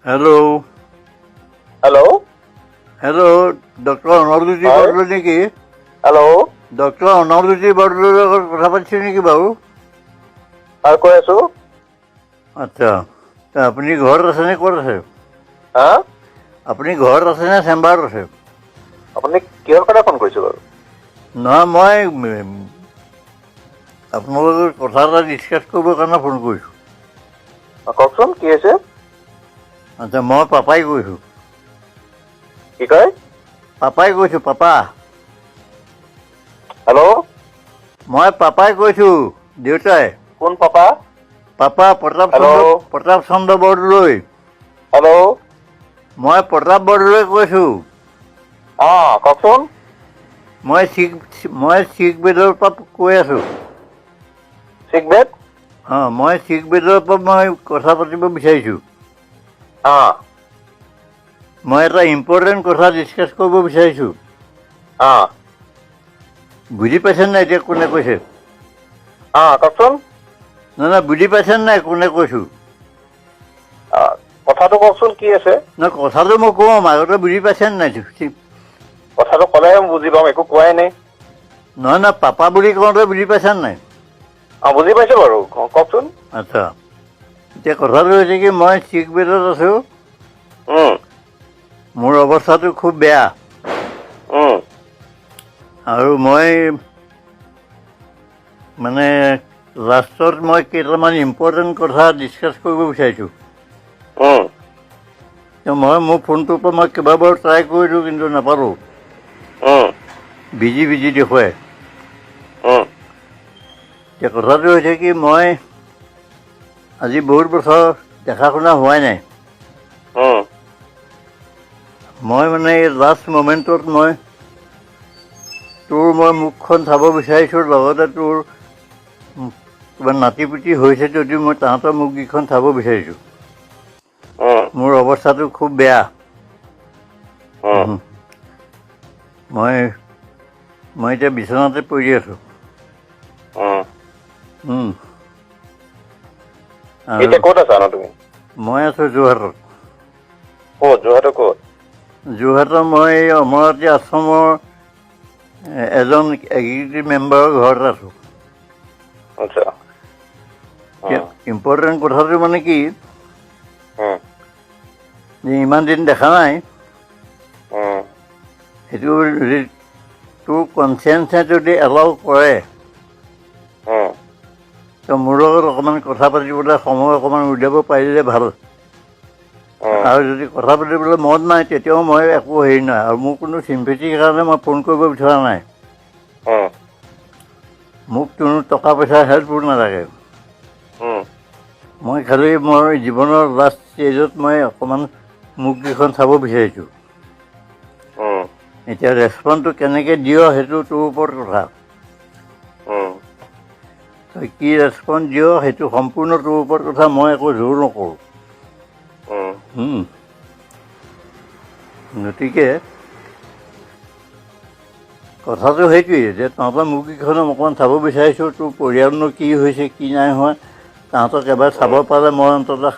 Hello' hello' hello' doctor অনৱজ্যোতি হয়। বৰদলৈ নেকি? Hello' doctor অনৱজ্যোতি বৰদলৈৰ লগত কথা পাতিছোঁ নেকি বাৰু? হয়, কৈ আছো। আচ্ছা, আপুনি ঘৰত আছেনে ক'ত আছে? হা? আপুনি ঘৰত আছে নে চেম্বাৰত আছে? আপুনি কিহৰ কাৰণে ফোন কৰিছে বাৰু? নহয়, মই আপোনালোকৰ কথা এটা ডিছকাছ কৰিবৰ কাৰণে ফোন কৰিছোঁ। কওকচোন কি হৈছে? আচ্ছা, মই পাপাই কৈছোঁ। কি কয়? পাপাই কৈছোঁ, পাপা। হেল্ল'? মই পাপাই কৈছোঁ, দেউতাই। কোন papa? Papa hello' Pratap Chandra Bordoloi. Hello'? মই প্ৰতাপ বৰদলৈয়ে কৈছোঁ। কওকচোন। মই শিখ বেদৰ পৰা কৈ আছোঁ। চিগবেদ? মই শিখ বেদৰ পৰা মই কথা পাতিব বিচাৰিছোঁ। মই এটা ইম্পৰ্টেণ্ট কথা ডিছকাছ কৰিব বিচাৰিছোঁ। বুজি পাইছে নাই এতিয়া কোনে কৈছে? কওকচোন। নহয়, বুজি পাইছে নাই কোনে কৈছোঁ? কথাটো কওকচোন কি আছে? নহয়, কথাটো মই কওঁ, আগতে বুজি পাইছে নাই? কথাটো ক'লেহে বুজি পাম, একো কোৱাই নাই। নহয়, পাপা বুলি কওঁতে বুজি পাইছে নাই? বুজি পাইছো বাৰু, কওকচোন। আচ্ছা, এতিয়া কথাটো হৈছে কি, মই শিখ বেদত আছোঁ। মোৰ অৱস্থাটো খুব বেয়া। আৰু মই মানে লাষ্টত মই কেইটামান ইম্পৰ্টেণ্ট কথা ডিছকাছ কৰিব বিচাৰিছোঁ। মোৰ ফোনটোৰ পৰা মই কেইবাবাৰো ট্ৰাই কৰিলোঁ, কিন্তু নাপালোঁ। বিজি দেখুৱাই। এতিয়া কথাটো হৈছে কি, মই আজি বহুত বছৰ দেখা শুনা হোৱাই নাই। মই মানে এই লাষ্ট মমেণ্টত মই মুখখন চাব বিচাৰিছোঁ, লগতে তোৰ কিবা নাতিপুতি হৈছে যদিও মই তাহাঁতৰ মুখকেইখন চাব বিচাৰিছোঁ। মোৰ অৱস্থাটো খুব বেয়া। মই এতিয়া বিচনাতে পৰি আছোঁ। এতিয়া ক'ত আছা ন তুমি? মই আছোঁ যোৰহাটত। ক'ত? যোৰহাটৰ ক'ত? যোৰহাটৰ মই এই অমৰাৱতী আশ্ৰমৰ এজন এক্সিকিউটিভ মেম্বাৰৰ ঘৰত আছোঁ। আচ্ছা। ইম্পৰ্টেণ্ট কথাটো মানে কি, যে ইমান দিন দেখা নাই, সেইটো যদি তোৰ কনচিয়েঞ্চে যদি এলাউ কৰে, তো মোৰ লগত অকণমান কথা পাতিবলৈ সময় অকণমান উলিয়াব পাৰিলে ভাল। আৰু যদি কথা পাতিবলৈ মন নাই, তেতিয়াও মই একো হেৰি নাই, আৰু মোৰ কোনো চিম্পেথিৰ কাৰণে মই ফোন কৰিব বিচৰা নাই। মোক কোনো টকা পইচাৰ হেল্পো নালাগে। মই খালি মোৰ জীৱনৰ লাষ্ট ষ্টেজত মই অকণমান মুখকেইখন চাব বিচাৰিছোঁ। এতিয়া ৰেচপণ্ডটো কেনেকৈ দিয়, সেইটো তোৰ ওপৰত কথা। তই কি ৰেচপঞ্চ দিয়, সেইটো সম্পূৰ্ণ তোৰ ওপৰত কথা, মই একো জোৰ নকৰোঁ। গতিকে কথাটো সেইটোৱেই যে তহঁতৰ মুখকেইখন অকণমান চাব বিচাৰিছোঁ, তোৰ পৰিয়ালনো কি হৈছে, কি নাই হোৱা, তাহাঁতক এবাৰ চাব পালে মই অন্ততঃ